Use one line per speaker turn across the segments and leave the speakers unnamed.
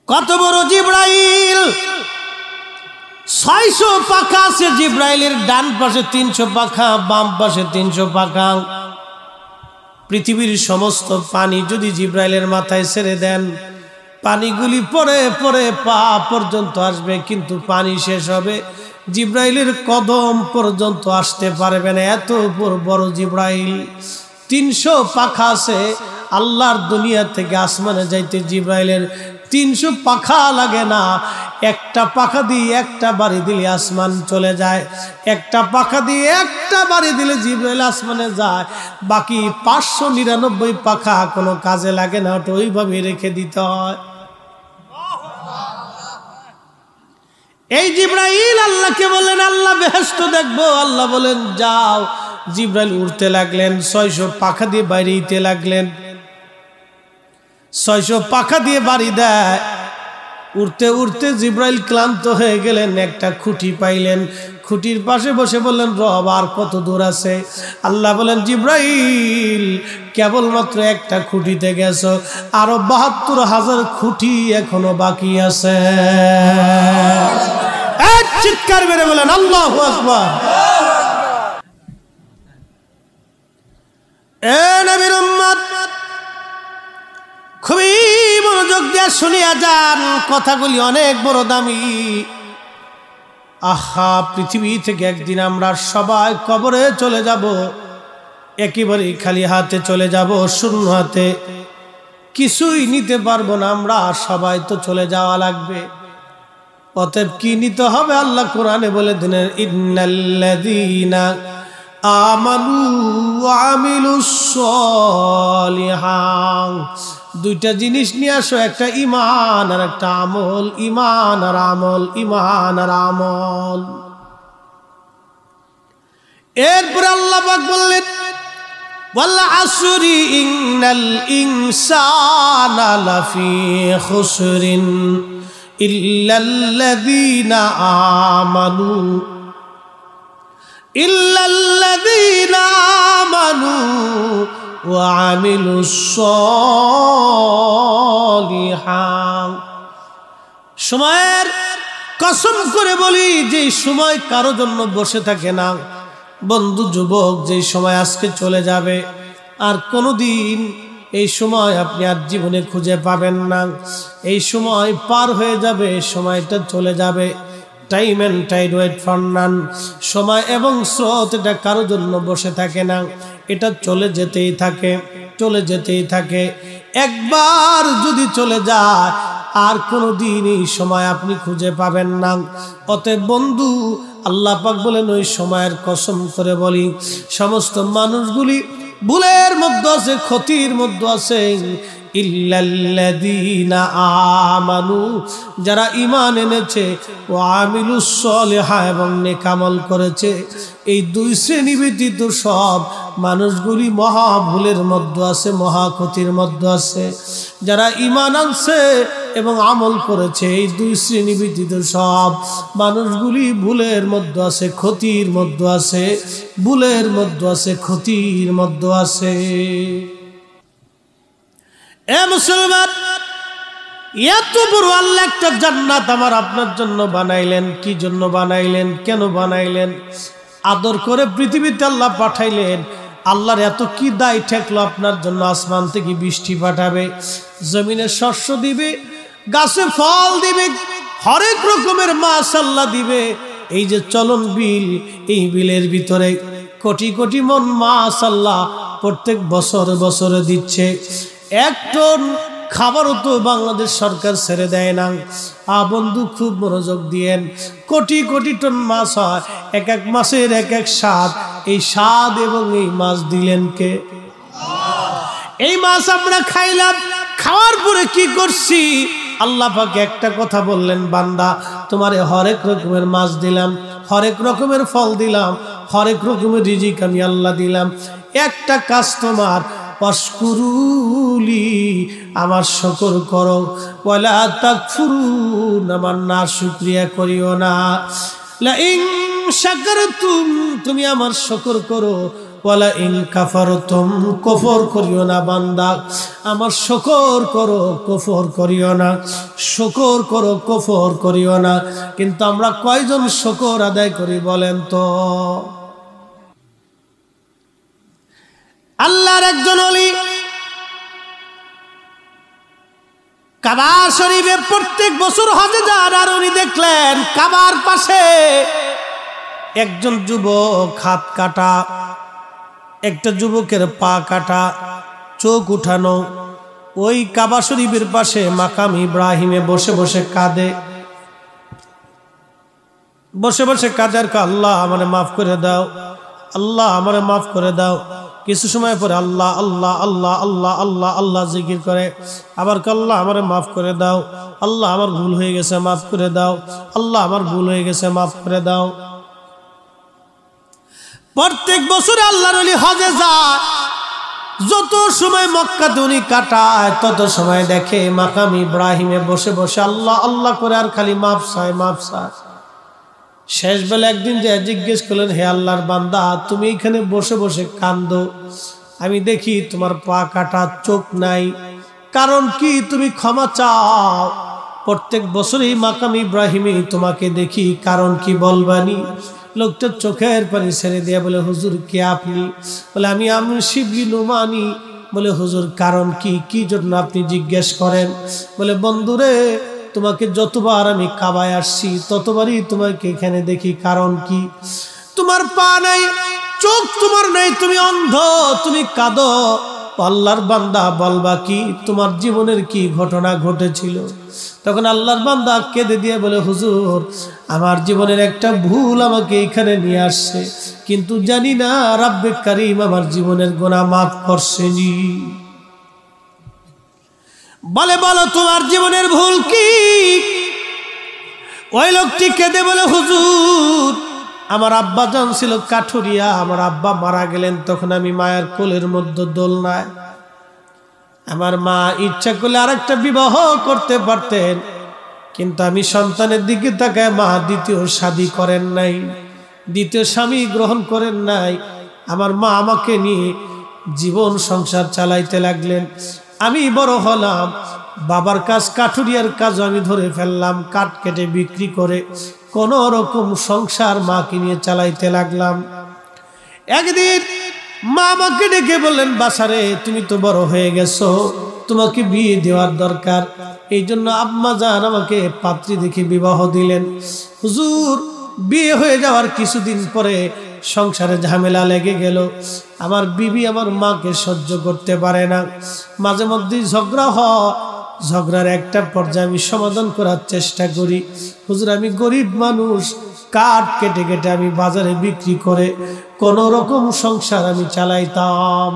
কত বড় জিব্রাইল, 600 পাখা আছে জিব্রাইলের, ডান পাশে 300 পাখা, বাম পাশে 300 পাখা। পৃথিবীর সমস্ত পানি যদি জিব্রাইলের মাথায় ছেড়ে দেন, পানিগুলি পরে পরে পা পর্যন্ত আসবে, কিন্তু পানি শেষ হবে, জিব্রাইলের কদম পর্যন্ত আসতে পারবে না। এত বড় জিব্রাইল। 300 পাখা আছে। আল্লাহর দুনিয়া থেকে আসমানে যাইতে জিব্রাইলের 300 পাখা লাগে না। একটা পাখা দিয়ে একটা বাড়ি দিলে আসমান চলে যায়, একটা পাখা দিয়ে একটা বাড়ি দিলে জিব্রাইল আসমানে যায়। বাকি 599 পাখা কোনো কাজে লাগে না, ওটা ওইভাবে রেখে দিতে হয়। এই জিব্রাইল আল্লাহকে বলেন, আল্লাহ বেহেশত দেখবো। আল্লাহ বলেন যাও। জিব্রাইল উড়তে লাগলেন, 600 পাখা দিয়ে বাইরেতে লাগলেন। 600 পাখা দিয়ে বাড়ি দেয়। উড়তে উড়তে জিব্রাইল ক্লান্ত হয়ে গেলেন, একটা খুঁটি পাইলেন, খুঁটির পাশে বসে বললেন, রব আর কত দূর আছে? আল্লাহ বলেন, জিব্রাইল কেবলমাত্র একটা খুঁটিতে গেছো, আরো 72,000 খুঁটি এখনো বাকি আছে। এক চিৎকার মেরে বলেন আল্লাহু আকবার। এ নবীর উম্মত, খুবই মনোযোগ দিয়ে শুনিয়া যান, কথাগুলি অনেক বড় দামি। আহা, পৃথিবী থেকে একদিন আমরা সবাই কবরে চলে যাব, একেবারে খালি হাতে চলে যাব, শূন্য হাতে, কিছুই নিতে পারবো না আমরা। সবাই তো চলে যাওয়া লাগবে। অতএব কি নিতে হবে? আল্লাহ কোরআনে বলে দিলেন, ইন্নাল্লাযীনা আমানু ওয়া আমিলুস সলিহাত। দুইটা জিনিস নিয়ে আসো, একটা ঈমান আর একটা আমল। ঈমান আর আমল, ঈমান আর আমল। এরপর আল্লাহ পাক বললেন, ওয়াল আসরি ইন্নাল ইনসানা লাফি খুসরিন ইল্লাল্লাযীনা আমানু ওয়া আমিলুস সলিহাত। সময়ের কসম করে বলি, যে সময় কারো জন্য বসে থাকে না। বন্ধু যুবক, যে সময় আজকে চলে যাবে, আর কোনোদিন এই সময় আপনি আর জীবনে খুঁজে পাবেন না। এই সময় পার হয়ে যাবে, সময়টা চলে যাবে। Time and tide wait for none. সময় এবং স্রোত এটা কারো জন্য বসে থাকে না, এটা চলে যেতেই থাকে, চলে যেতেই থাকে। একবার যদি চলে যায়, আর কোনোদিন এই সময় আপনি খুঁজে পাবেন না। অতএব বন্ধু, আল্লাহ পাক বলেন, ওই সময়ের কসম করে বলি, সমস্ত মানুষগুলি ভুলের মধ্যে আছে, ক্ষতির মধ্যে আছে। ইল্লাল্লাযীনা আমানু, যারা ঈমান এনেছে, ও আমিলুস সলিহাত, এবং নেক আমল করেছে। এই দুই শ্রেণী ব্যতীত সব মানুষগুলি মহা ভুলের মধ্যে আছে, মহা ক্ষতির মধ্যে আছে। যারা ঈমান আনছে এবং আমল করেছে, এই দুই শ্রেণী ব্যতীত সব মানুষগুলি ভুলের মধ্যে আছে, ক্ষতির মধ্যে আছে, ভুলের মধ্যে আছে, ক্ষতির মধ্যে আছে। এ মুসলমান, এত বড় আল্লাহ একটা জান্নাত আমার আপনার জন্য বানাইলেন। কি জন্য বানাইলেন? কেন বানাইলেন? আদর করে পৃথিবীতে আল্লাহ পাঠাইলেন। আল্লাহর এত কি দায় ঠেকলো আপনার জন্য? আসমান থেকে বৃষ্টি পাঠাবে, জমিনে শস্য দিবে, গাছে ফল দিবে, হরেক রকমের মাছ আল্লাহ দিবে। এই যে চলন বিল, এই বিলের ভিতরে কোটি কোটি মন মাছ আল্লাহ প্রত্যেক বছর বছরে দিচ্ছে। 1 টন খাবারও তো বাংলাদেশ সরকার ছেড়ে দেয় না। বন্ধু, খুব মনোযোগ দিয়েন। কোটি কোটি টন মাছ হয়, এক এক মাছের এক এক স্বাদ। এই স্বাদ এবং এই মাছ দিলেন কে? এই মাছ আমরা খাইলাম, খাওয়ার পরে কি করছি? আল্লাহ পাক একটা কথা বললেন, বান্দা, তোমারে হরেক রকমের মাছ দিলাম, হরেক রকমের ফল দিলাম, হরেক রকমের রিজিক আমি আল্লাহ দিলাম। একটা কাজ তোমার, ওয়াশকুরুলি, আমার শুকর করো, ওয়ালা তাকফুরুন, আমার না শুকরিয়া করিও না। লা ইন শাকারতুম, তুমি আমার শুকর করো, ওয়ালা ইন কাফারতুম, কুফর করিও না বান্দা, আমার শুকর করো কুফর করিও না, শুকর করো কুফর করিও না। কিন্তু আমরা কয়জন শুকর আদায় করি বলেন তো? আল্লাহর একজন ওলি কাবা শরীফে প্রত্যেক বছর হজে যান, আর উনি দেখলেন কাবার পাশে একজন যুবক হাত কাটা, একটা যুবকের পা কাটা, চোখ উঠানো, ওই কাবা শরীফের পাশে মাকাম ইব্রাহিমে বসে বসে কাঁদে, বসে বসে কাঁদে আর আল্লাহ আমারে মাফ করে দাও, আল্লাহ আমারে মাফ করে দাও। কিছু সময় পরে আল্লাহ আল্লাহ আল্লাহ আল্লাহ আল্লাহ আল্লাহ জিকির করে, আবার আল্লাহ আমারে মাফ করে দাও, আল্লাহ আমার ভুল হয়ে গেছে মাফ করে দাও, আল্লাহ আমার ভুল হয়ে গেছে মাফ করে দাও। প্রত্যেক বছরে আল্লাহর ওলি হজে যায়, যত সময় মক্কাতে উনি কাটায় তত সময় দেখে মাকাম ইব্রাহিমে বসে বসে আল্লাহ আল্লাহ করে আর খালি মাফ চায় মাফ চায়। শেষ বেলা একদিন যে জিজ্ঞেস করলেন, হে আল্লাহর বান্দা, তুমি এখানে বসে বসে কান্দো, আমি দেখি তোমার পা কাটা, চোখ নাই, কারণ কি? তুমি ক্ষমা চাও, প্রত্যেক বছরই মাকাম ইব্রাহিমে তোমাকে দেখি, কারণ কি বলবানি? লোকটা চোখের পানি ছেড়ে দিয়ে বলে, হুজুর কে আপনি? বলে আমি শিবলি নুমানি। বলে হুজুর কারণ কি, কি জন্য আপনি জিজ্ঞেস করেন? বলে বন্ধুরে, তোমাকে যতবার আমি কাবায় আসছি ততবারই তোমাকে এখানে দেখি, কারণ কি? তোমার পা নাই, চোখ তোমার নাই, তুমি অন্ধ, তুমি কাঁদো, আল্লাহর বান্দা বলবা কি? তোমার জীবনের কি ঘটনা ঘটেছিল? তখন আল্লাহর বান্দা কেঁদে দিয়ে বলে, হুজুর আমার জীবনের একটা ভুল আমাকে এখানে নিয়ে আসছে, কিন্তু জানি না রাব্বে কারীম আমার জীবনের গুনাহ মাফ করছেনি। বলে বলো তোমার জীবনের ভুল কি? ওই লোকটি কেঁদে বলে, হুজুর আমার আব্বা জান ছিল কাঠুরিয়া, আমার আব্বা মারা গেলেন, তখন আমি মায়ের কোলের মধ্যে দোলনায়, আমার মা ইচ্ছা করলে আরেকটা বিবাহ করতে পারতেন, কিন্তু আমি সন্তানের দিকে তাকায় মা দ্বিতীয় শাদী করেন নাই, দ্বিতীয় স্বামী গ্রহণ করেন নাই। আমার মা আমাকে নিয়ে জীবন সংসার চালাইতে লাগলেন, আমি বড় হলাম, বাবার কাজ কাঠুরিয়ার কাজ আমি ধরে ফেললাম, কাঠ কেটে বিক্রি করে কোন রকম সংসার মাকে নিয়ে চালাইতে লাগলাম। একদিন মা আমাকে ডেকে বললেন, বাসারে তুমি তো বড় হয়ে গেছো, তোমাকে বিয়ে দেওয়ার দরকার। এই জন্য আম্মা জান আমাকে পাত্রী দেখে বিবাহ দিলেন। হুজুর বিয়ে হয়ে যাওয়ার কিছুদিন পরে সংসারে ঝামেলা লেগে গেল, আমার বিবি আমার মাকে সহ্য করতে পারে না, মাঝে মধ্যে ঝগড়া হয়, ঝগড়ার একটা পর্যায়ে আমি সমাধান করার চেষ্টা করি। হুজুর আমি গরিব মানুষ, কাঠ কেটে কেটে আমি বাজারে বিক্রি করে কোন রকম সংসার আমি চালাইতাম।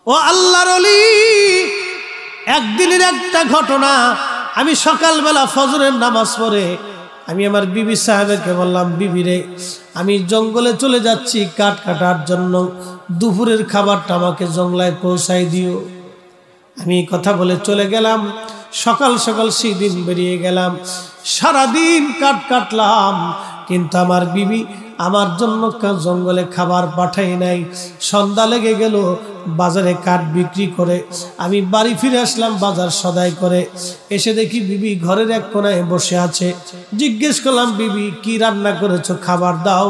ও আল্লাহর ওলি, একদিনের একটা ঘটনা, আমি সকালবেলা ফজরের নামাজ পড়ে আমি আমার বিবি সাহেবকে বললাম, বিবি রে আমি জঙ্গলে চলে যাচ্ছি কাঠ কাটার জন্য, দুপুরের খাবারটা আমাকে জঙ্গলায় পৌঁছাই দিও। আমি কথা বলে চলে গেলাম, সকাল সকাল সেই দিন বেরিয়ে গেলাম, সারাদিন কাঠ কাটলাম, কিন্তু আমার বিবি আমার জন্য জঙ্গলে খাবার পাঠাই নাই। সন্ধ্যা লেগে গেল, বাজারে কাঠ বিক্রি করে আমি বাড়ি ফিরে আসলাম বাজার সদাই করে, এসে দেখি বিবি ঘরের এক কোনায় বসে আছে। জিজ্ঞেস করলাম, বিবি কি রান্না করেছো, খাবার দাও,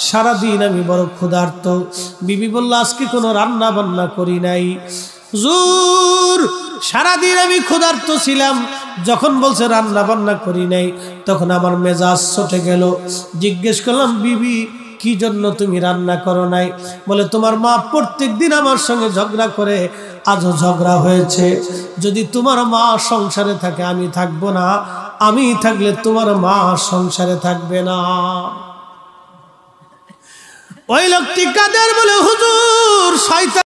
সারাদিন আমি বড় ক্ষুধার্ত। বিবি বলল, আজকে কোনো রান্না বান্না করি নাই। হুজুর সারাদিন আমি ক্ষুধার্ত ছিলাম, যখন বলছে রান্না বান্না করি নাই তখন আমার মেজাজ চটে গেল। জিজ্ঞেস করলাম, বিবি কি জন্য তুমি রান্না করো নাই? বলে তোমার মা প্রত্যেক দিন আমার সঙ্গে ঝগড়া করে, আজও ঝগড়া হয়েছে, যদি তোমার মা সংসারে থাকে আমি থাকবো না, আমি থাকলে তোমার মা সংসারে থাকবে না। ওই লোকটি কাদের বলে, হুজুর শয়তান